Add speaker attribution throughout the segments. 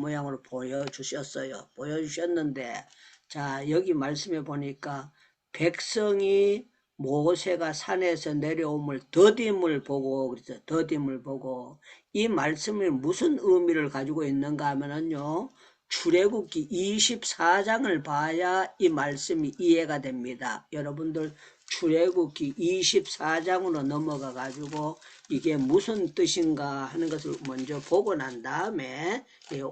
Speaker 1: 모양으로 보여주셨어요. 보여주셨는데, 자, 여기 말씀해 보니까 백성이 모세가 산에서 내려옴을 더딤을 보고, 그래서 더딤을 보고, 이 말씀이 무슨 의미를 가지고 있는가 하면은요, 출애굽기 24장을 봐야 이 말씀이 이해가 됩니다. 여러분들 출애굽기 24장으로 넘어가 가지고 이게 무슨 뜻인가 하는 것을 먼저 보고 난 다음에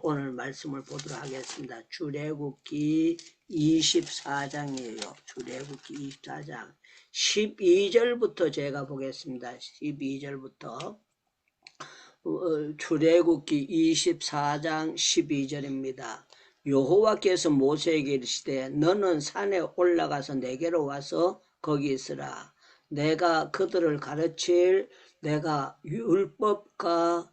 Speaker 1: 오늘 말씀을 보도록 하겠습니다. 출애굽기 24장이에요. 출애굽기 24장 12절부터 제가 보겠습니다. 12절부터 출애굽기 24장 12절입니다. 여호와께서 모세에게 이르시되 너는 산에 올라가서 내게로 와서 거기 있으라. 내가 그들을 가르칠 내가 율법과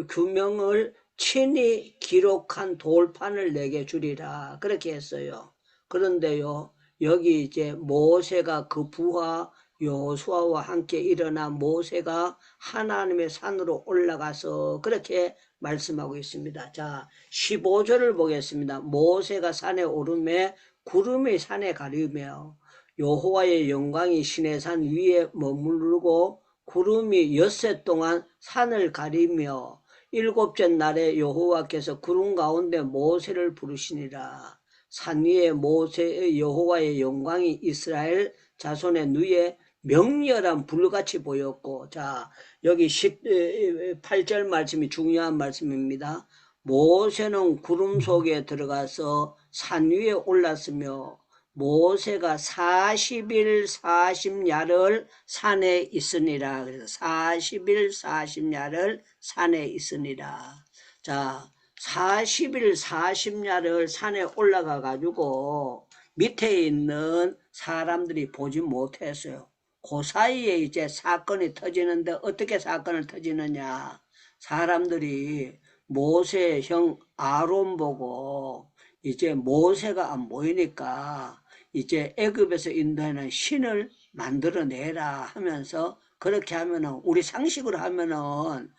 Speaker 1: 규명을 친히 기록한 돌판을 내게 주리라. 그렇게 했어요. 그런데요, 여기 이제 모세가 그 부하 여호수아와 함께 일어나 모세가 하나님의 산으로 올라가서 그렇게 말씀하고 있습니다. 자, 15절을 보겠습니다. 모세가 산에 오르매 구름이 산에 가리며 여호와의 영광이 시내산 위에 머무르고 구름이 엿새 동안 산을 가리며 일곱째 날에 여호와께서 구름 가운데 모세를 부르시니라. 산 위에 모세의 여호와의 영광이 이스라엘 자손의 누에 명렬한 불같이 보였고, 자, 여기 18절 말씀이 중요한 말씀입니다. 모세는 구름 속에 들어가서 산 위에 올랐으며 모세가 40일 40야를 산에 있으니라. 그래서 40일 40야를 산에 있으니라. 자, 40일 40야를 산에 올라가 가지고 밑에 있는 사람들이 보지 못했어요. 그 사이에 이제 사건이 터지는데 어떻게 사건을 터지느냐. 사람들이 모세 형 아론 보고 이제 모세가 안 보이니까 이제 애굽에서 인도하는 신을 만들어내라 하면서 그렇게 하면은 우리 상식으로 하면은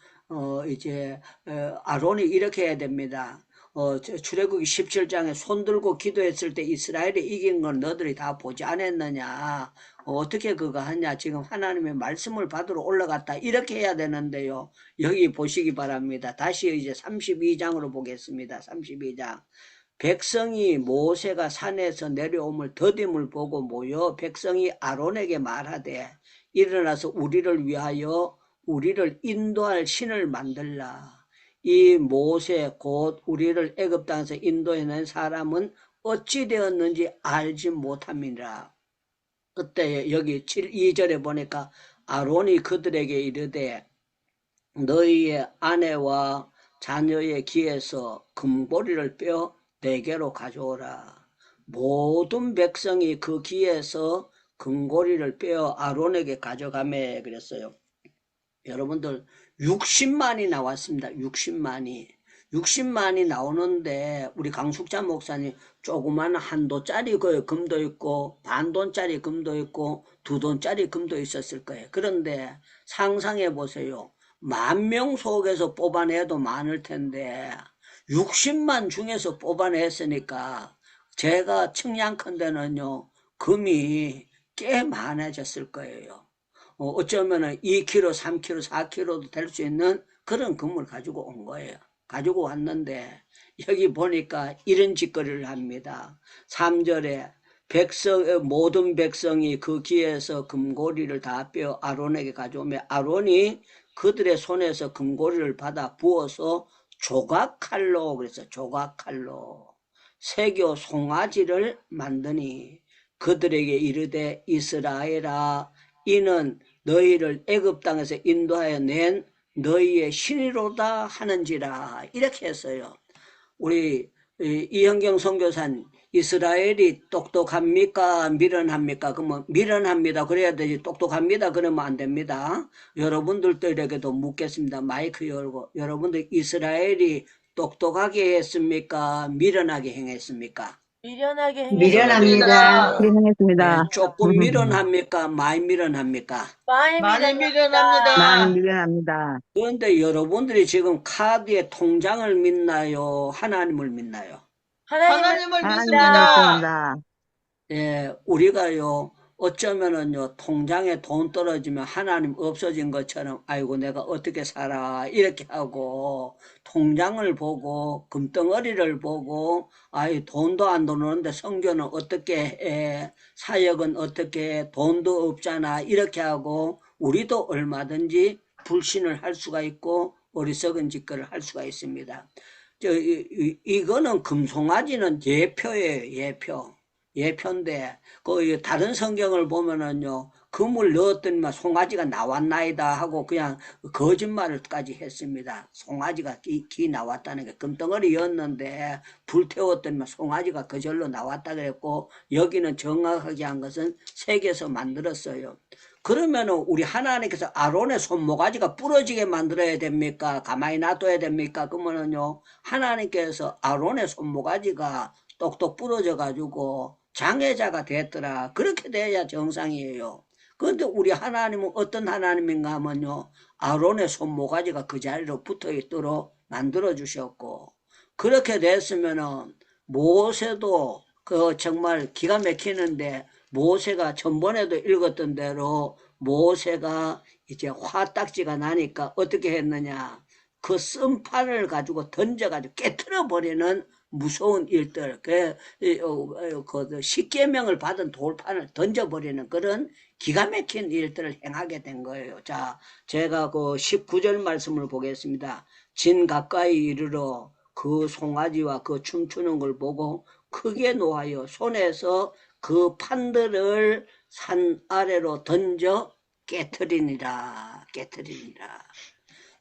Speaker 1: 이제 아론이 이렇게 해야 됩니다. 출애굽기 17장에 손 들고 기도했을 때 이스라엘이 이긴 건 너들이 다 보지 않았느냐. 어떻게 그거 하냐. 지금 하나님의 말씀을 받으러 올라갔다. 이렇게 해야 되는데요. 여기 보시기 바랍니다. 다시 이제 32장으로 보겠습니다. 32장. 백성이 모세가 산에서 내려옴을 더딤을 보고 모여 백성이 아론에게 말하되 일어나서 우리를 위하여 우리를 인도할 신을 만들라. 이 모세 곧 우리를 애굽 땅에서 인도해낸 사람은 어찌 되었는지 알지 못함이라. 그때 여기 2절에 보니까 아론이 그들에게 이르되 너희의 아내와 자녀의 귀에서 금고리를 빼어 내게로 가져오라. 모든 백성이 그 귀에서 금고리를 빼어 아론에게 가져가매 그랬어요. 여러분들 60만이 나왔습니다. 60만이 나오는데 우리 강숙자 목사님 조그만 한도짜리 금도 있고 반돈짜리 금도 있고 두돈짜리 금도 있었을 거예요. 그런데 상상해 보세요. 10,000명 속에서 뽑아내도 많을 텐데 60만 중에서 뽑아냈으니까 제가 측량컨대는요 금이 꽤 많아졌을 거예요. 어쩌면 2kg, 3kg, 4kg도 될 수 있는 그런 금을 가지고 온 거예요. 가지고 왔는데 여기 보니까 이런 짓거리를 합니다. 3절에 모든 백성이 그 귀에서 금고리를 다 빼어 아론에게 가져오며 아론이 그들의 손에서 금고리를 받아 부어서 조각칼로 그래서 조각칼로 새겨 송아지를 만드니 그들에게 이르되 이스라엘아 이는 너희를 애굽 땅에서 인도하여 낸 너희의 신이로다 하는지라 이렇게 했어요. 우리 이현경 선교사님 이스라엘이 똑똑합니까 미련합니까? 그러면 미련합니다 그래야 되지 똑똑합니다 그러면 안 됩니다. 여러분들에게도 묻겠습니다. 마이크 열고 여러분들 이스라엘이 똑똑하게 했습니까 미련하게 행했습니까?
Speaker 2: 미련하게
Speaker 3: 미련합니다.
Speaker 2: 행했습니다.
Speaker 4: 실행했습니다.
Speaker 1: 조금 미련합니까? 많이 미련합니까?
Speaker 2: 많이
Speaker 3: 많이
Speaker 2: 미련합니다.
Speaker 4: 많이
Speaker 3: 미련합니다.
Speaker 4: 미련합니다.
Speaker 1: 그런데 여러분들이 지금 카드의 통장을 믿나요? 하나님을 믿나요?
Speaker 2: 하나님을
Speaker 3: 하나님을
Speaker 4: 하나님을
Speaker 3: 믿습니다.
Speaker 4: 믿습니다.
Speaker 1: 예, 우리가요, 어쩌면은요, 통장에 돈 떨어지면 하나님 없어진 것처럼, 아이고, 내가 어떻게 살아, 이렇게 하고, 통장을 보고, 금덩어리를 보고, 아이, 돈도 안 들어오는데 성교는 어떻게 해, 사역은 어떻게 해, 돈도 없잖아, 이렇게 하고, 우리도 얼마든지 불신을 할 수가 있고, 어리석은 짓거리를 할 수가 있습니다. 이거는 금송아지는 예표예요, 예표. 예표인데, 다른 성경을 보면은요, 금을 넣었더니만 송아지가 나왔나이다 하고 그냥 거짓말을까지 했습니다. 송아지가 기 나왔다는 게 금덩어리였는데, 불태웠더니만 송아지가 그절로 나왔다 그랬고, 여기는 정확하게 한 것은 색에서 만들었어요. 그러면은 우리 하나님께서 아론의 손모가지가 부러지게 만들어야 됩니까? 가만히 놔둬야 됩니까? 그러면은요, 하나님께서 아론의 손모가지가 똑똑 부러져 가지고 장애자가 됐더라. 그렇게 돼야 정상이에요. 그런데 우리 하나님은 어떤 하나님인가 하면요, 아론의 손모가지가 그 자리로 붙어 있도록 만들어 주셨고, 그렇게 됐으면은 모세도 그 정말 기가 막히는데, 모세가 전번에도 읽었던 대로 모세가 이제 화딱지가 나니까 어떻게 했느냐, 그 쓴판을 가지고 던져가지고 깨트려 버리는 무서운 일들, 그 십계명을 받은 돌판을 던져버리는 그런 기가 막힌 일들을 행하게 된 거예요. 자, 제가 그 19절 말씀을 보겠습니다. 진 가까이 이르러 그 송아지와 그 춤추는 걸 보고 크게 노하여 손에서 그 판들을 산 아래로 던져 깨트리니라.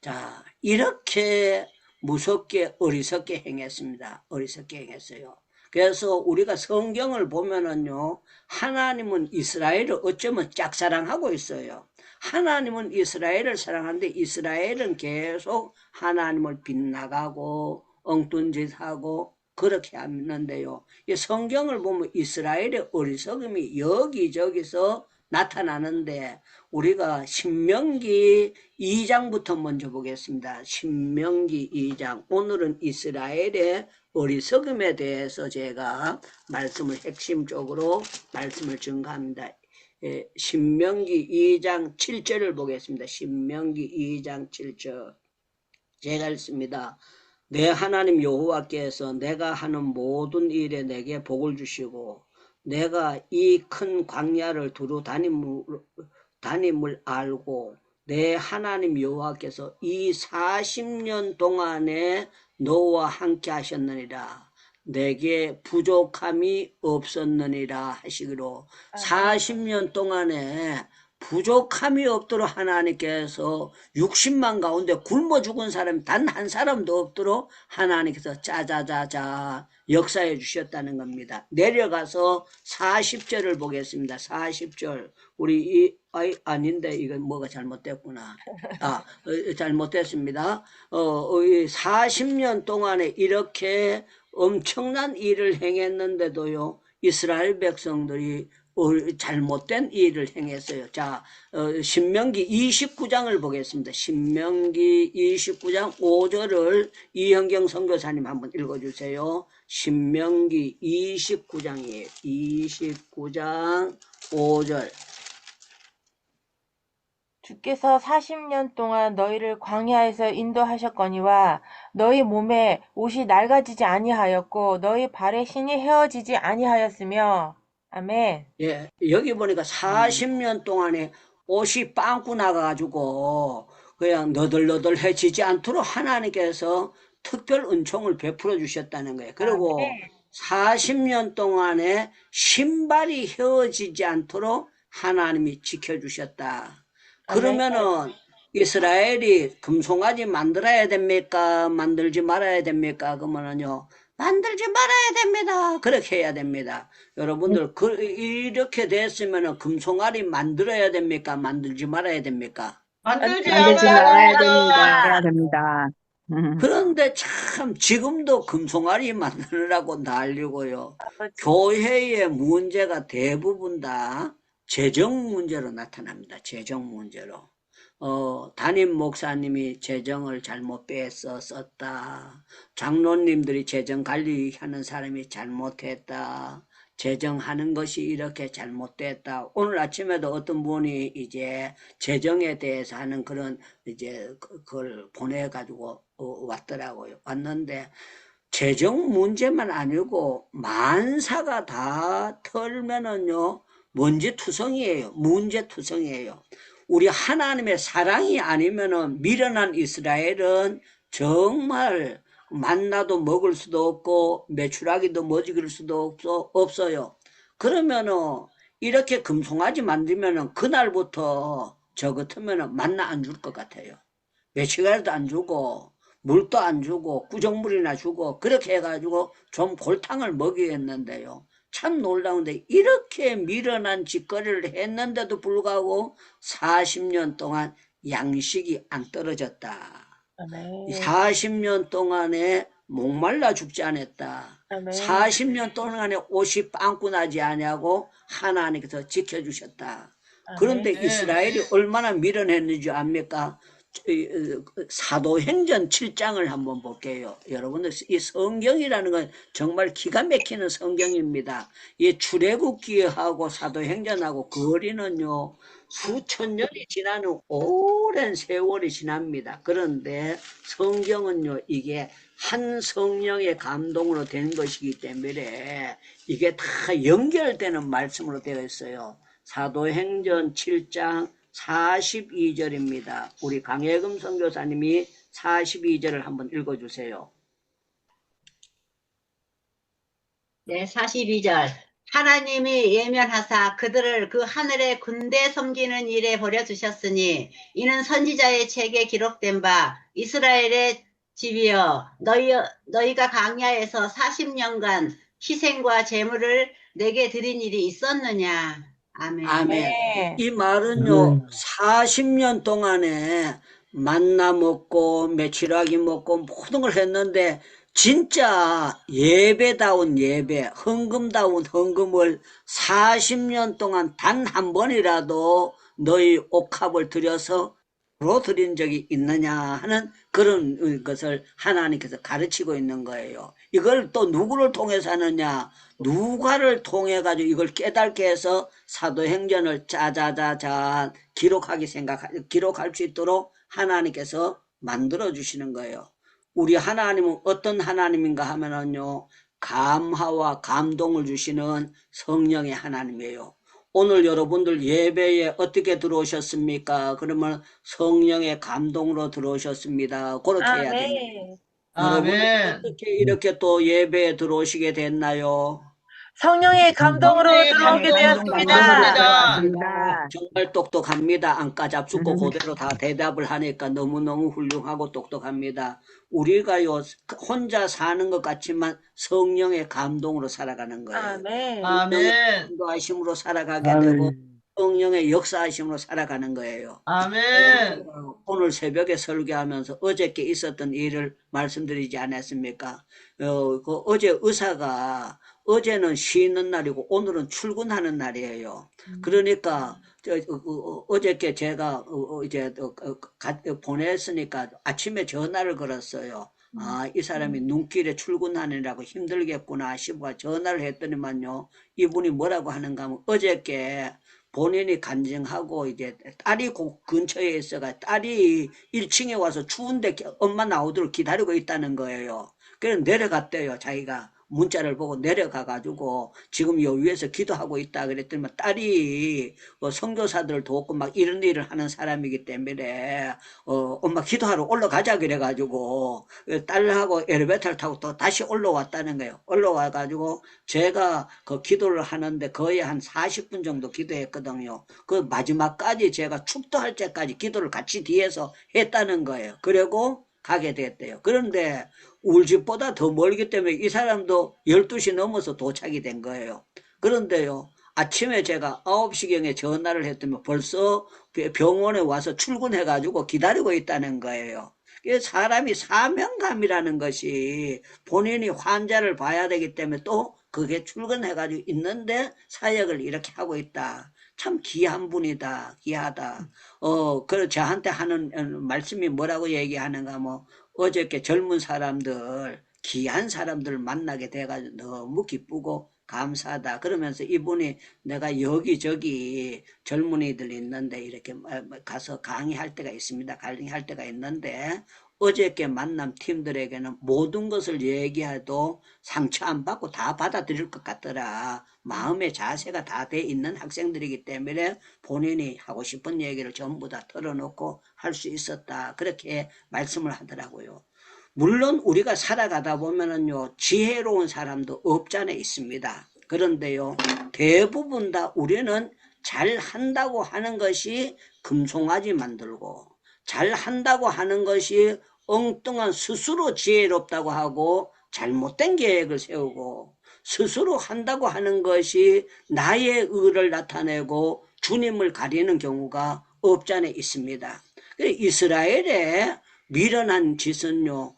Speaker 1: 자, 이렇게 무섭게 어리석게 행했습니다. 어리석게 행했어요. 그래서 우리가 성경을 보면은요, 하나님은 이스라엘을 어쩌면 짝사랑하고 있어요. 하나님은 이스라엘을 사랑하는데 이스라엘은 계속 하나님을 빗나가고 엉뚱 짓 하고 그렇게 하는데요. 이 성경을 보면 이스라엘의 어리석음이 여기저기서 나타나는데, 우리가 신명기 2장부터 먼저 보겠습니다. 신명기 2장. 오늘은 이스라엘의 어리석음에 대해서 제가 말씀을 핵심적으로 말씀을 증가합니다. 신명기 2장 7절을 보겠습니다. 신명기 2장 7절. 제가 읽습니다. 내 하나님 여호와께서 내가 하는 모든 일에 내게 복을 주시고 내가 이 큰 광야를 두루 다님을 알고 내 하나님 여호와께서 이 40년 동안에 너와 함께 하셨느니라. 내게 부족함이 없었느니라 하시기로, 40년 동안에 부족함이 없도록 하나님께서 60만 가운데 굶어 죽은 사람이 단 한 사람도 없도록 하나님께서 짜자자자 역사해 주셨다는 겁니다. 내려가서 40절을 보겠습니다. 40절. 우리 아닌데 이건 뭐가 잘못됐구나. 잘못됐습니다. 40년 동안에 이렇게 엄청난 일을 행했는데도요, 이스라엘 백성들이 잘못된 일을 행했어요. 자, 신명기 29장을 보겠습니다. 신명기 29장 5절을 이현경 선교사님 한번 읽어주세요. 신명기 29장이에요. 29장 5절.
Speaker 2: 주께서 40년 동안 너희를 광야에서 인도하셨거니와 너희 몸에 옷이 낡아지지 아니하였고 너희 발에 신이 헤어지지 아니하였으며. 아멘.
Speaker 1: 예, 여기 보니까 40년 동안에 옷이 빵꾸 나가지고 그냥 너덜너덜해지지 않도록 하나님께서 특별 은총을 베풀어 주셨다는 거예요. 그리고
Speaker 2: 아멘.
Speaker 1: 40년 동안에 신발이 헤어지지 않도록 하나님이 지켜주셨다. 그러면은 이스라엘이 금송아지 만들어야 됩니까? 만들지 말아야 됩니까? 그러면은요, 만들지 말아야 됩니다. 그렇게 해야 됩니다. 여러분들, 이렇게 됐으면은 금송아지 만들어야 됩니까? 만들지 말아야 됩니까?
Speaker 3: 만들지
Speaker 4: 만들지
Speaker 3: 말아야
Speaker 4: 말아야
Speaker 3: 됩니다.
Speaker 4: 됩니다. 해야 됩니다.
Speaker 1: 그런데 참 지금도 금송아리 만드느라고 난리고요.
Speaker 2: 아버지.
Speaker 1: 교회의 문제가 대부분 다 재정 문제로 나타납니다. 재정 문제로. 담임 목사님이 재정을 잘못 빼서 썼다. 장로님들이 재정 관리하는 사람이 잘못했다. 재정하는 것이 이렇게 잘못됐다. 오늘 아침에도 어떤 분이 이제 재정에 대해서 하는 그런 이제 그걸 보내가지고 왔더라고요. 왔는데 재정 문제만 아니고 만사가 다 털면은요 먼지투성이에요. 문제투성이에요. 우리 하나님의 사랑이 아니면은 미련한 이스라엘은 정말 만나도 먹을 수도 없고 메추라기도 먹일 수도 없어요. 그러면은 이렇게 금송아지 만들면은 그날부터 저 같으면은 만나 안 줄 것 같아요. 메추라기도 안 주고 물도 안 주고 구정물이나 주고 그렇게 해가지고 좀 골탕을 먹이겠는데요. 참 놀라운데 이렇게 미련한 짓거리를 했는데도 불구하고 40년 동안 양식이 안 떨어졌다. 이
Speaker 2: 아멘.
Speaker 1: 40년 동안에 목말라 죽지 않았다.
Speaker 2: 아멘.
Speaker 1: 40년 동안에 옷이 빵꾸 나지 아니하고 하나님께서 지켜주셨다. 그런데
Speaker 2: 아멘.
Speaker 1: 이스라엘이 얼마나 미련했는지 압니까? 사도행전 7장을 한번 볼게요. 여러분들 이 성경이라는 건 정말 기가 막히는 성경입니다. 이 출애굽기하고 사도행전하고 거리는요 수천 년이 지나는 오랜 세월이 지납니다. 그런데 성경은요 이게 한 성령의 감동으로 된 것이기 때문에 이게 다 연결되는 말씀으로 되어 있어요. 사도행전 7장 42절입니다. 우리 강혜금 선교사님이 42절을 한번 읽어주세요.
Speaker 3: 네, 42절. 하나님이 예면하사 그들을 그 하늘의 군대 섬기는 일에 버려두셨으니 이는 선지자의 책에 기록된 바 이스라엘의 집이여 너희가 광야에서 40년간 희생과 제물을 내게 드린 일이 있었느냐. 아멘.
Speaker 1: 아멘.
Speaker 2: 네.
Speaker 1: 이 말은요, 40년 동안에 만나 먹고, 메추라기 먹고, 모든 걸 했는데, 진짜 예배다운 예배, 헌금다운 헌금을 40년 동안 단 한 번이라도 너희 옥합을 들여서 드린 적이 있느냐 하는 그런 것을 하나님께서 가르치고 있는 거예요. 이걸 또 누구를 통해서 하느냐? 누가를 통해 가지고 이걸 깨닫게 해서 사도행전을 짜자자자 기록할 수 있도록 하나님께서 만들어 주시는 거예요. 우리 하나님은 어떤 하나님인가 하면은요, 감화와 감동을 주시는 성령의 하나님이에요. 오늘 여러분들 예배에 어떻게 들어오셨습니까? 그러면 성령의 감동으로 들어오셨습니다. 그렇게 해야 됩니다.
Speaker 2: 아멘.
Speaker 1: 여러분은
Speaker 4: 아멘.
Speaker 1: 어떻게 이렇게 또 예배에 들어오시게 됐나요?
Speaker 2: 성령의 감동으로
Speaker 4: 성령의
Speaker 2: 들어오게
Speaker 4: 감동으로
Speaker 2: 되었습니다.
Speaker 4: 들어왔습니다.
Speaker 1: 정말 똑똑합니다. 안 까잡죽고 그대로 다 대답을 하니까 너무너무 훌륭하고 똑똑합니다. 우리가요, 혼자 사는 것 같지만 성령의 감동으로 살아가는 거예요.
Speaker 2: 아멘.
Speaker 4: 아멘.
Speaker 1: 인도하심으로 살아가게 되고 성령의 역사하심으로 살아가는 거예요.
Speaker 4: 아멘.
Speaker 1: 오늘 새벽에 설교하면서 어저께 있었던 일을 말씀드리지 않았습니까? 어제 의사가 어제는 쉬는 날이고 오늘은 출근하는 날이에요. 그러니까 어저께 제가 이제 보냈으니까 아침에 전화를 걸었어요. 아, 이 사람이 눈길에 출근하느라고 힘들겠구나 싶어 전화를 했더니만요. 이분이 뭐라고 하는가 하면 어저께 본인이 간증하고 이제 딸이 근처에 있어가 딸이 1층에 와서 추운데 엄마 나오도록 기다리고 있다는 거예요. 그래서 내려갔대요. 자기가 문자를 보고 내려가가지고 지금 요 위에서 기도하고 있다 그랬더니 딸이 선교사들을 돕고 막 이런 일을 하는 사람이기 때문에 엄마 기도하러 올라가자 그래가지고 딸하고 엘리베이터를 타고 또 다시 올라왔다는 거예요. 올라와가지고 제가 그 기도를 하는데 거의 한 40분 정도 기도했거든요. 그 마지막까지 제가 축도할 때까지 기도를 같이 뒤에서 했다는 거예요. 그리고 가게 됐대요. 그런데 우리 집보다 더 멀기 때문에 이 사람도 12시 넘어서 도착이 된 거예요. 그런데요, 아침에 제가 9시경에 전화를 했더니 벌써 병원에 와서 출근해가지고 기다리고 있다는 거예요. 사람이 사명감이라는 것이 본인이 환자를 봐야 되기 때문에 또 그게 출근해가지고 있는데 사역을 이렇게 하고 있다. 참 귀한 분이다. 귀하다. 저한테 하는 말씀이 뭐라고 얘기하는가, 어저께 젊은 사람들, 귀한 사람들 만나게 돼가지고 너무 기쁘고 감사하다. 그러면서 이분이 내가 여기저기 젊은이들 있는데 이렇게 가서 강의할 때가 있습니다. 강의할 때가 있는데 어저께 만남 팀들에게는 모든 것을 얘기해도 상처 안 받고 다 받아들일 것 같더라. 마음의 자세가 다 돼 있는 학생들이기 때문에 본인이 하고 싶은 얘기를 전부 다 털어놓고 할 수 있었다. 그렇게 말씀을 하더라고요. 물론 우리가 살아가다 보면은요, 지혜로운 사람도 없잖아 있습니다. 그런데요, 대부분 다 우리는 잘한다고 하는 것이 금송아지 만들고, 잘한다고 하는 것이 엉뚱한 스스로 지혜롭다고 하고 잘못된 계획을 세우고, 스스로 한다고 하는 것이 나의 의를 나타내고 주님을 가리는 경우가 없잖아 있습니다. 이스라엘의 미련한 짓은요,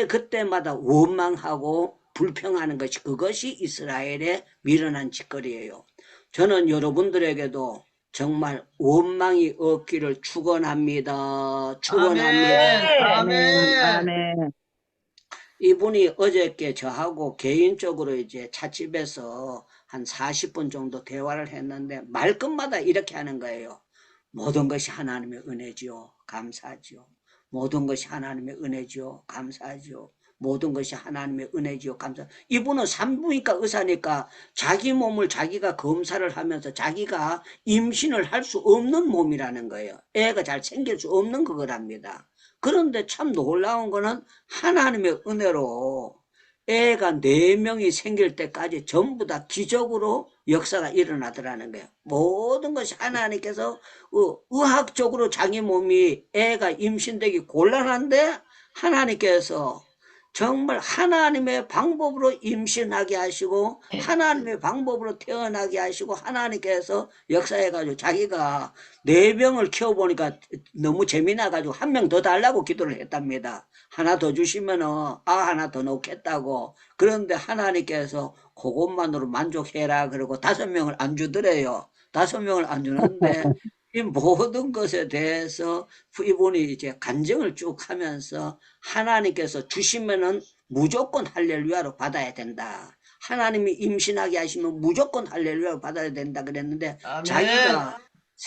Speaker 1: 그때마다 원망하고 불평하는 것이, 그것이 이스라엘의 미련한 짓거리예요. 저는 여러분들에게도 정말 원망이 없기를 축원합니다. 축원합니다.
Speaker 4: 아멘.
Speaker 1: 이분이 어저께 저하고 개인적으로 이제 찻집에서 한 40분 정도 대화를 했는데 말끝마다 이렇게 하는 거예요. 모든 것이 하나님의 은혜지요. 감사하지요. 모든 것이 하나님의 은혜지요. 감사하지요. 모든 것이 하나님의 은혜지요. 감사. 이분은 산부인과 의사니까 자기 몸을 자기가 검사를 하면서 자기가 임신을 할 수 없는 몸이라는 거예요. 애가 잘 생길 수 없는 그거랍니다. 그런데 참 놀라운 거는 하나님의 은혜로 애가 4명이 생길 때까지 전부 다 기적으로 역사가 일어나더라는 거예요. 모든 것이 하나님께서 의학적으로 자기 몸이 애가 임신되기 곤란한데 하나님께서 정말 하나님의 방법으로 임신하게 하시고 하나님의 방법으로 태어나게 하시고 하나님께서 역사해가지고 자기가 4명을 키워보니까 너무 재미나가지고 1명 더 달라고 기도를 했답니다. 하나 더 주시면은 하나 더 놓겠다고. 그런데 하나님께서 그것만으로 만족해라 그러고 5명을 안 주더래요. 5명을 안 주는데 이 모든 것에 대해서 이분이 이제 간증을 쭉 하면서 하나님께서 주시면은 무조건 할렐루야로 받아야 된다. 하나님이 임신하게 하시면 무조건 할렐루야로 받아야 된다 그랬는데
Speaker 4: 아멘.
Speaker 1: 자기가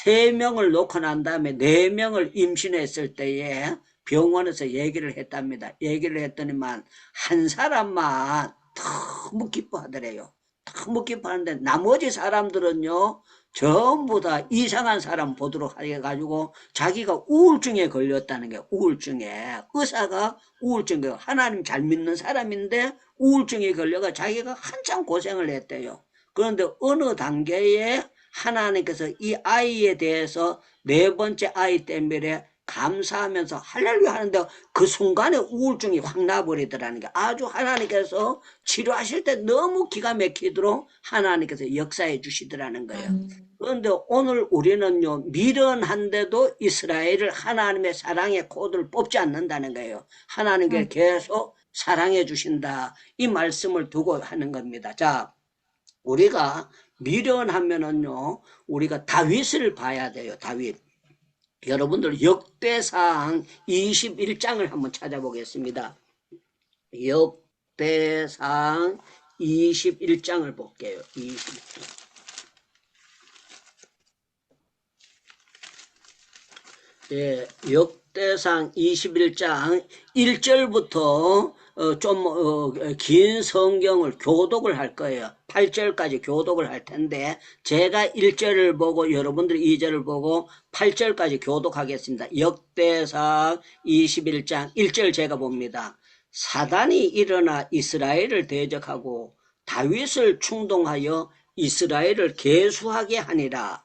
Speaker 1: 3명을 놓고 난 다음에 4명을 임신했을 때에 병원에서 얘기를 했답니다. 얘기를 했더니만 한 사람만 너무 기뻐하더래요. 너무 기뻐하는데 나머지 사람들은요 전부 다 이상한 사람 보도록 해가지고 자기가 우울증에 걸렸다는 게 우울증에 의사가 우울증에 하나님 잘 믿는 사람인데 우울증에 걸려가 자기가 한참 고생을 했대요. 그런데 어느 단계에 하나님께서 이 아이에 대해서 4번째 아이 때문에 감사하면서 할렐루야 하는데 그 순간에 우울증이 확 나버리더라는 게 아주 하나님께서 치료하실 때 너무 기가 막히도록 하나님께서 역사해 주시더라는 거예요. 그런데 오늘 우리는요 미련한데도 이스라엘을 하나님의 사랑의 코드를 뽑지 않는다는 거예요. 하나님께 계속 사랑해 주신다 이 말씀을 두고 하는 겁니다. 자, 우리가 미련하면은요 우리가 다윗을 봐야 돼요. 다윗. 여러분들 역대상 21장을 한번 찾아보겠습니다. 역대상 21장을 볼게요. 21장. 예, 역대상 21장 1절부터 긴 성경을 교독을 할 거예요. 8절까지 교독을 할 텐데 제가 1절을 보고 여러분들이 2절을 보고 8절까지 교독하겠습니다. 역대상 21장 1절 제가 봅니다. 사단이 일어나 이스라엘을 대적하고 다윗을 충동하여 이스라엘을 계수하게 하니라.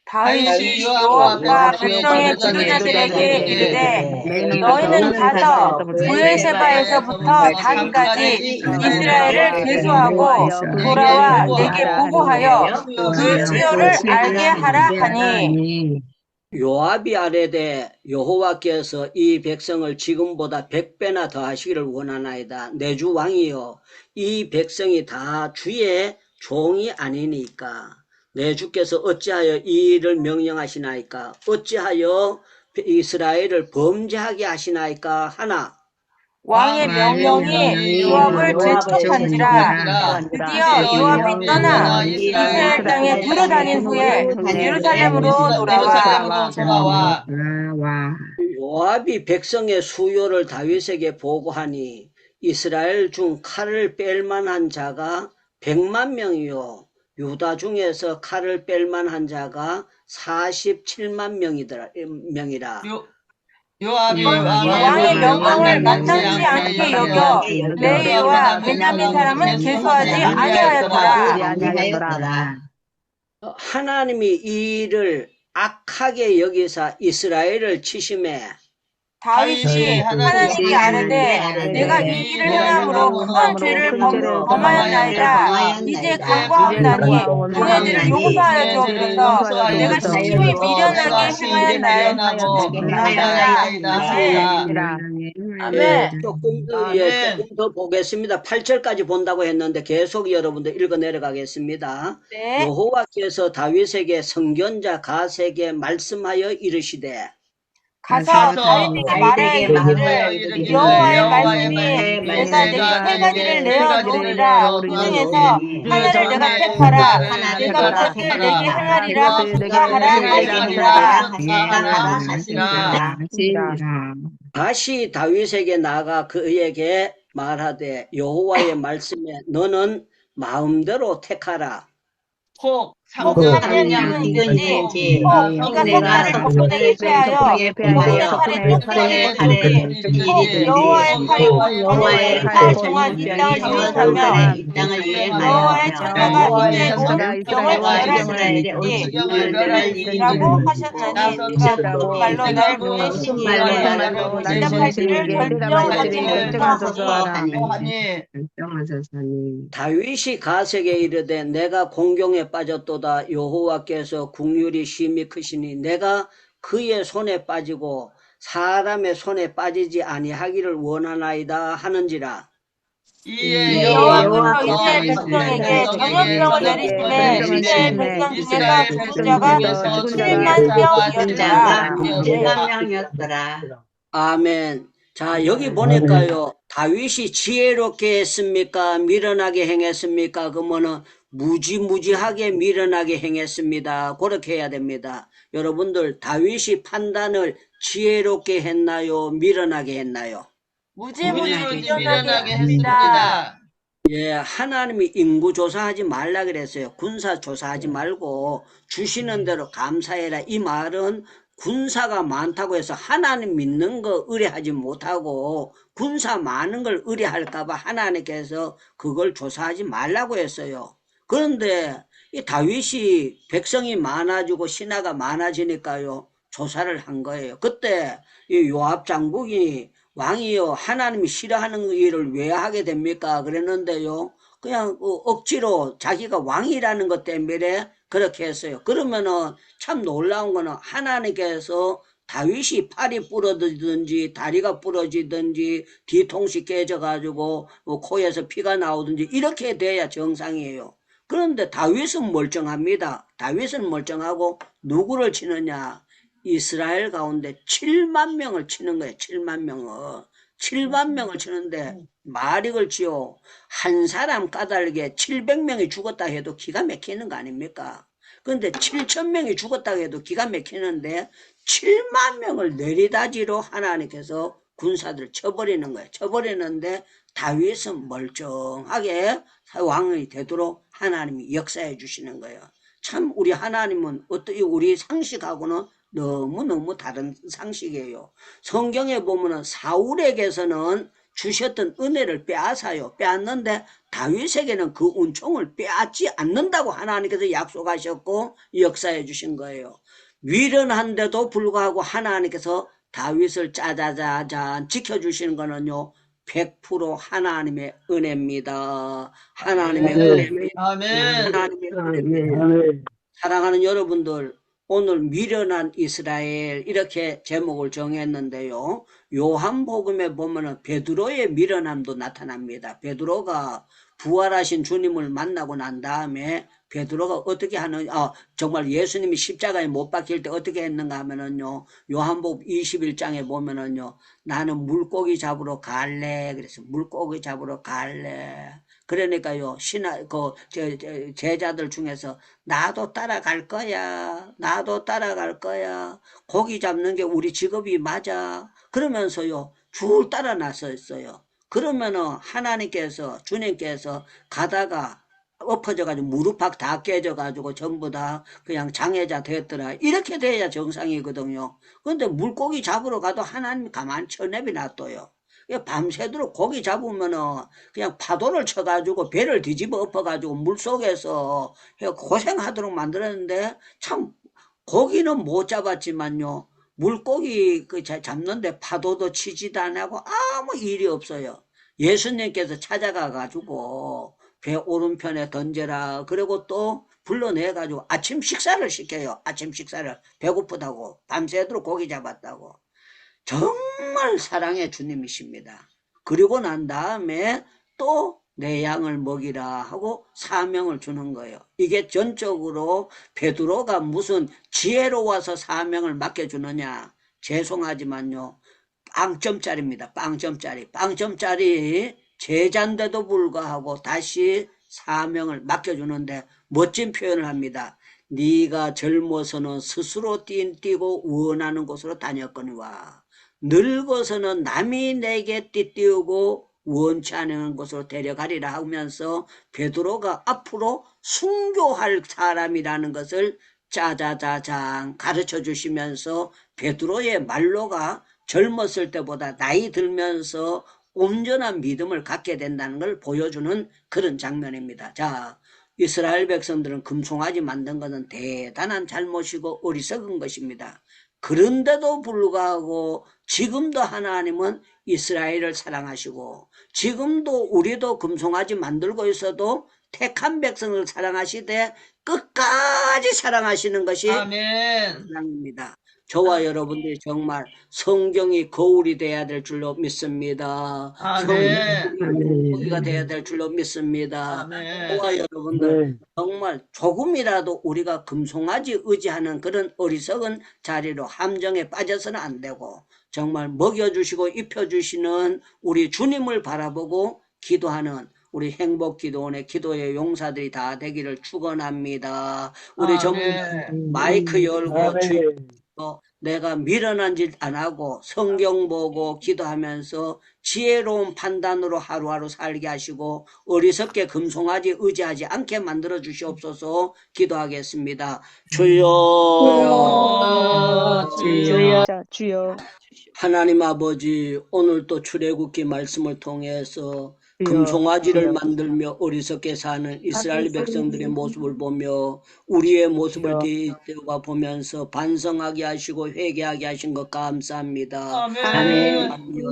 Speaker 2: 다윗이 요압과 백성의 지도자들에게 이르되 너희는 가서 브에세바에서부터 단까지 이스라엘을 계수하고 돌아와 내게 보고하여 그 치료를 알게 하라 하니
Speaker 1: 요압이 아뢰되 여호와께서 이 백성을 지금보다 100배나 더하시기를 원하나이다. 내 주 왕이여, 이 백성이 다 주의 종이 아니니까 내 주께서 어찌하여 이 일을 명령하시나이까? 어찌하여 이스라엘을 범죄하게 하시나이까? 하나,
Speaker 2: 왕의 명령이 요압을 들촉한지라. 드디어 요압이 떠나 이스라엘 땅에 두루다닌 후에 예루살렘으로 돌아와
Speaker 1: 요압이 백성의 수요를 다윗에게 보고하니 이스라엘 중 칼을 뺄 만한 자가 100만 명이요 유다 중에서 칼을 뺄 만한 자가 47만 명이라.
Speaker 4: 요압이
Speaker 2: 왕의 명령을 마땅치 않게 여겨 레위와 베냐민 사람은 계수하지 아니하였더라.
Speaker 1: 하나님이 이 일을 악하게 여기사 이스라엘을 치심해
Speaker 2: 다윗이 하나님께 아뢰되 내가 이 일을 행함으로 큰 죄를 범하였나이다. 이제 강구하옵나니 너네들을 용서하여 주옵소서. 내가 심히 미련하게 행하였나이다. 아멘.
Speaker 1: 조금 더 보겠습니다. 8절까지 본다고 했는데 계속 여러분들 읽어 내려가겠습니다.
Speaker 2: 네.
Speaker 1: 여호와께서 다윗에게 선견자 갓에게 말씀하여 이르시되
Speaker 2: 가서 다윗에게 말하여 이르기를 여호와의 말씀이 내가 내게 세 가지를 내어 놓으리라. 그 중에서 하나를 내가 택하라. 내가 그것을 내게 행하리라. 부탁하라 하시니라.
Speaker 1: 다시 다윗에게 나가 그에게 말하되 여호와의 말씀에 너는 마음대로 택하라.
Speaker 4: 혹
Speaker 3: 3년 이든지
Speaker 2: 네가 석군에게 패하여 석군의 칼에 뚝뚝이든지 여호와의 칼이 정한 이 땅을 유익하며 여호와의 천사가 이제고 영을 멸하시리니 라고 하셨나니 네가 무슨 말로 나를 보내시니 대답할 길을 결정하소서 하니
Speaker 1: 다윗이 갓에게 이르되 내가 공경에 빠졌도다. 여호와께서 국률이 심히 크시니 내가 그의 손에 빠지고 사람의 손에 빠지지 아니하기를 원하나이다 하는지라.
Speaker 4: 이에
Speaker 2: 여호와께서 이스라엘 백성에게 전염병을 내리심에 이스라엘 백성 중에서 죽은 자가 7만 명이었더라.
Speaker 1: 아멘. 자, 여기 보니까요, 다윗이 지혜롭게 했습니까? 미련하게 행했습니까? 그러면은 무지무지하게 미련하게 행했습니다. 그렇게 해야 됩니다. 여러분들, 다윗이 판단을 지혜롭게 했나요? 미련하게 했나요?
Speaker 2: 무지무지 미련하게 했습니다.
Speaker 1: 예, 하나님이 인구 조사하지 말라 그랬어요. 군사 조사하지 말고 주시는 대로 감사해라. 이 말은 군사가 많다고 해서 하나님 믿는 거 의뢰하지 못하고 군사 많은 걸 의뢰할까봐 하나님께서 그걸 조사하지 말라고 했어요. 그런데 이 다윗이 백성이 많아지고 신하가 많아지니까요, 조사를 한 거예요. 그때 이 요압 장군이 왕이요, 하나님이 싫어하는 일을 왜 하게 됩니까? 그랬는데요, 그냥 억지로 자기가 왕이라는 것 때문에 그렇게 했어요. 그러면은 참 놀라운 거는 하나님께서 다윗이 팔이 부러지든지 다리가 부러지든지 뒤통수 깨져가지고 코에서 피가 나오든지 이렇게 돼야 정상이에요. 그런데 다윗은 멀쩡합니다. 다윗은 멀쩡하고 누구를 치느냐? 이스라엘 가운데 7만 명을 치는 거예요. 7만 명을. 7만 명을 치는데 말이 걸지요. 한 사람 까닭에 700명이 죽었다 해도 기가 막히는 거 아닙니까? 그런데 7,000명이 죽었다 해도 기가 막히는데 7만 명을 내리다지로 하나님께서 군사들을 쳐버리는 거예요. 쳐버리는데 다윗은 멀쩡하게 왕이 되도록 하나님이 역사해 주시는 거예요. 참 우리 하나님은 어떻게 우리 상식하고는 너무너무 다른 상식이에요. 성경에 보면은 사울에게서는 주셨던 은혜를 빼앗아요. 빼앗는데 다윗에게는 그 은총을 빼앗지 않는다고 하나님께서 약속하셨고 역사해 주신 거예요. 미련한데도 불구하고 하나님께서 다윗을 짜자자잔 지켜주시는 거는요, 100% 하나님의 은혜입니다. 하나님의 은혜입니다.
Speaker 4: 아멘.
Speaker 1: 하나님의 은혜입니다. 사랑하는 여러분들, 오늘 미련한 이스라엘 이렇게 제목을 정했는데요. 요한복음에 보면은 베드로의 미련함도 나타납니다. 베드로가 부활하신 주님을 만나고 난 다음에 베드로가 어떻게 정말 예수님이 십자가에 못 박힐 때 어떻게 했는가 하면은요, 요한복음 21장에 보면은요, 나는 물고기 잡으러 갈래. 그래서 물고기 잡으러 갈래. 그러니까요, 제자들 중에서 나도 따라갈 거야. 나도 따라갈 거야. 고기 잡는 게 우리 직업이 맞아. 그러면서요, 줄 따라 나섰어요. 그러면은 주님께서 가다가 엎어져가지고 무릎팍 다 깨져가지고 전부 다 그냥 장애자 됐더라. 이렇게 돼야 정상이거든요. 근데 물고기 잡으러 가도 하나님 가만 쳐내비 놔둬요. 밤새도록 고기 잡으면은 그냥 파도를 쳐가지고 배를 뒤집어 엎어가지고 물속에서 고생하도록 만들었는데 참 고기는 못 잡았지만요. 물고기 잡는데 파도도 치지도 안 하고 아무 일이 없어요. 예수님께서 찾아가가지고 배 오른편에 던져라. 그리고 또 불러내가지고 아침 식사를 시켜요. 아침 식사를. 배고프다고. 밤새도록 고기 잡았다고. 정말 사랑의 주님이십니다. 그리고 난 다음에 또 내 양을 먹이라 하고 사명을 주는 거예요. 이게 전적으로 베드로가 무슨 지혜로워서 사명을 맡겨주느냐. 죄송하지만요. 빵점짜리입니다. 빵점짜리 제자인데도 불구하고 다시 사명을 맡겨주는데 멋진 표현을 합니다. 네가 젊어서는 스스로 뛰고 원하는 곳으로 다녔거니와 늙어서는 남이 내게 띠띠우고 원치 않은 곳으로 데려가리라 하면서 베드로가 앞으로 순교할 사람이라는 것을 짜자자장 가르쳐 주시면서 베드로의 말로가 젊었을 때보다 나이 들면서 온전한 믿음을 갖게 된다는 걸 보여주는 그런 장면입니다. 자, 이스라엘 백성들은 금송아지 만든 것은 대단한 잘못이고 어리석은 것입니다. 그런데도 불구하고 지금도 하나님은 이스라엘을 사랑하시고 지금도 우리도 금송아지 만들고 있어도 택한 백성을 사랑하시되 끝까지 사랑하시는 것이
Speaker 4: 아멘.
Speaker 1: 사랑입니다. 저와 여러분들이 정말 성경이 거울이 돼야 될 줄로 믿습니다.
Speaker 4: 아멘.
Speaker 1: 성경이 돼야 될 줄로 믿습니다.
Speaker 4: 아멘.
Speaker 1: 저와 여러분들 정말 조금이라도 우리가 금송아지 의지하는 그런 어리석은 자리로 함정에 빠져서는 안 되고 정말 먹여주시고 입혀주시는 우리 주님을 바라보고 기도하는 우리 행복기도원의 기도의 용사들이 다 되기를 축원합니다. 우리 전부 마이크 열고 주여 내가 미련한 짓 안 하고 성경 보고 기도하면서 지혜로운 판단으로 하루하루 살게 하시고 어리석게 금송아지 의지하지 않게 만들어 주시옵소서. 기도하겠습니다. 주여
Speaker 2: 주여.
Speaker 1: 하나님 아버지, 오늘 또 출애굽기 말씀을 통해서 금송아지를 만들며 어리석게 사는 이스라엘 백성들의 모습을 보며 우리의 모습을 되돌아 보면서 반성하게 하시고 회개하게 하신 것 감사합니다.
Speaker 4: 아멘.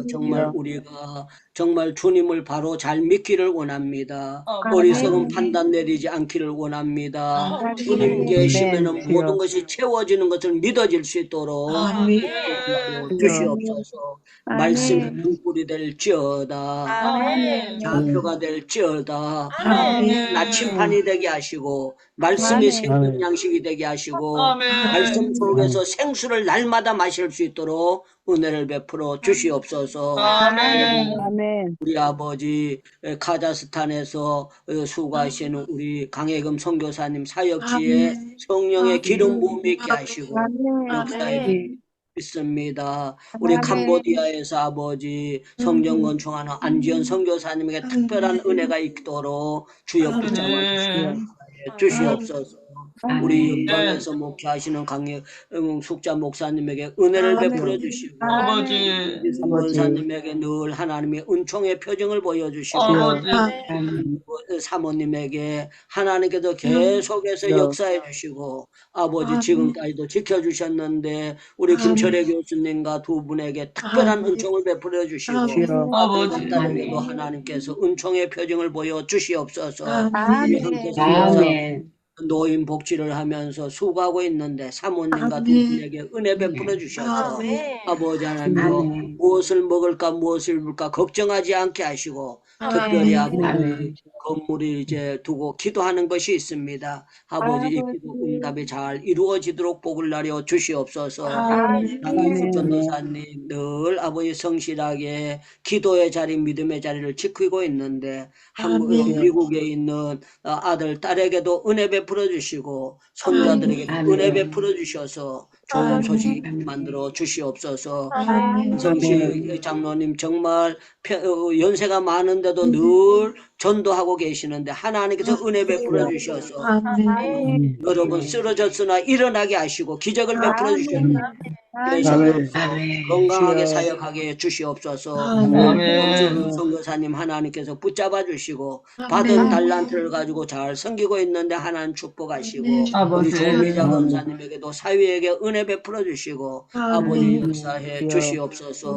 Speaker 1: 정말 우리가 정말 주님을 바로 잘 믿기를 원합니다. 어리석은 판단 내리지 않기를 원합니다. 주님 계시면은 모든 것이 채워지는 것을 믿어질 수 있도록 주시옵소서. 말씀이 등불이 될지어다. 좌표가 될지어다. 나침판이 되게 하시고 말씀이 생명 양식이 되게 하시고 말씀 속에서 생수를 날마다 마실 수 있도록 은혜를 베풀어 주시옵소서. 우리 아버지 카자흐스탄에서 수고하시는 우리 강혜금 선교사님 사역지에 성령의 기름 부음이 있게 하시고 역사에 있습니다. 우리 캄보디아에서 아버지 성전 건축하는 안지연 선교사님에게 특별한 은혜가 있도록 주여 붙잡아 주시옵소서. 우리 영광에서 목회하시는 숙자 목사님에게 은혜를 베풀어 주시고
Speaker 4: 아버지.
Speaker 1: 선사님에게 늘 하나님의 은총의 표정을 보여주시고 사모님에게 하나님께서 계속해서 역사해 주시고 아버지 지금까지도 지켜주셨는데 우리 김철애 교수님과 두 분에게 특별한 은총을 베풀어 주시고
Speaker 4: 아버지.
Speaker 1: 딸에게도 하나님께서 은총의 표정을 보여 주시옵소서.
Speaker 3: 아멘.
Speaker 1: 노인 복지를 하면서 수고하고 있는데 사모님과 두 분에게 은혜 베풀어 주셔서 아버지 하나님요 무엇을 먹을까 무엇을 입을까 걱정하지 않게 하시고 특별히 아버지 건물이 이제 두고 기도하는 것이 있습니다. 아버지 이 기도 응답이 잘 이루어지도록 복을 내려 주시옵소서. 장인숙 전도사님 늘 아버지 성실하게 기도의 자리 믿음의 자리를 지키고 있는데 미국에 있는 아들 딸에게도 은혜 베풀어 주시고 손자들에게도 은혜 베풀어 주셔서 좋은 소식 만들어 주시옵소서. 성실 장로님 정말 연세가 많은데도 늘 전도하고 계시는데 하나님께서 은혜 베풀어 주셔서 여러분 쓰러졌으나 일어나게 하시고 기적을 베풀어 주셔서 건강하게 사역하게 해주시옵소서.
Speaker 4: 아멘.
Speaker 1: 선교사님 하나님께서 붙잡아 주시고 받은 달란트를 가지고 잘 섬기고 있는데 하나님 축복하시고 우리
Speaker 4: 아버지.
Speaker 1: 조미자 권사님에게도 사위에게 은혜 베풀어 주시고 아버지 역사해 주시옵소서.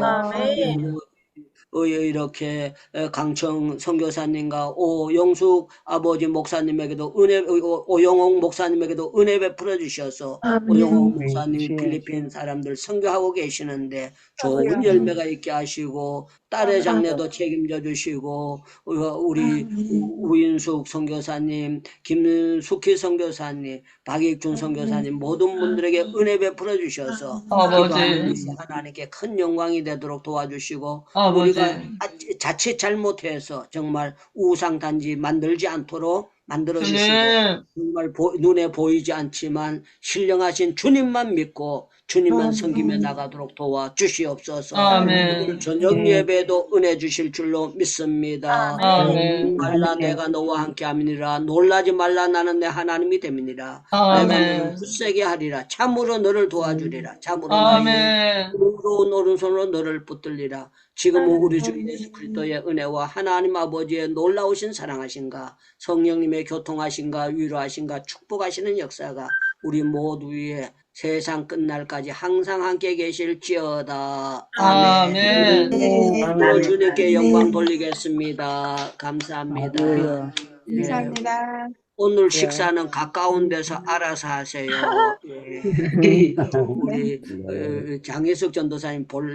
Speaker 1: 이렇게 강청 선교사님과 오영숙 아버지 목사님에게도 오영옥 목사님에게도 은혜 베풀어 주셔서 오영옥 목사님이 필리핀 사람들 선교하고 계시는데 좋은 열매가 있게 하시고 딸의 장례도 책임져 주시고 우리 우인숙 선교사님, 김숙희 선교사님, 박익준 선교사님 모든 분들에게 은혜 베풀어 주셔서
Speaker 4: 아버지.
Speaker 1: 하나님께 큰 영광이 되도록 도와주시고
Speaker 4: 아버지.
Speaker 1: 우리가 자칫 잘못해서 정말 우상단지 만들지 않도록 만들어 주시고 정말 눈에 보이지 않지만 신령하신 주님만 믿고 주님만 섬기며 나가도록 도와주시옵소서. 오늘 저녁 예배도 은혜 주실 줄로 믿습니다. 말라 내가 너와 함께 함이니라 놀라지 말라 나는 내 하나님이 됨이니라. 내가 너를 굳세게 하리라. 참으로 너를 도와주리라. 참으로 나의 의로운 오른손으로 너를 붙들리라. 지금은 우리 주 예수 그리스도의 은혜와 하나님 아버지의 놀라우신 사랑하신가 성령님의 교통하신가 위로하신가 축복하시는 역사가 우리 모두 위에 세상 끝날까지 항상 함께 계실지어다. 아멘. 오늘 주님께 영광 돌리겠습니다. 감사합니다.
Speaker 2: 감사합니다.
Speaker 1: 오늘 식사는 가까운 데서 알아서 하세요. 우리 장혜숙 전도사님 볼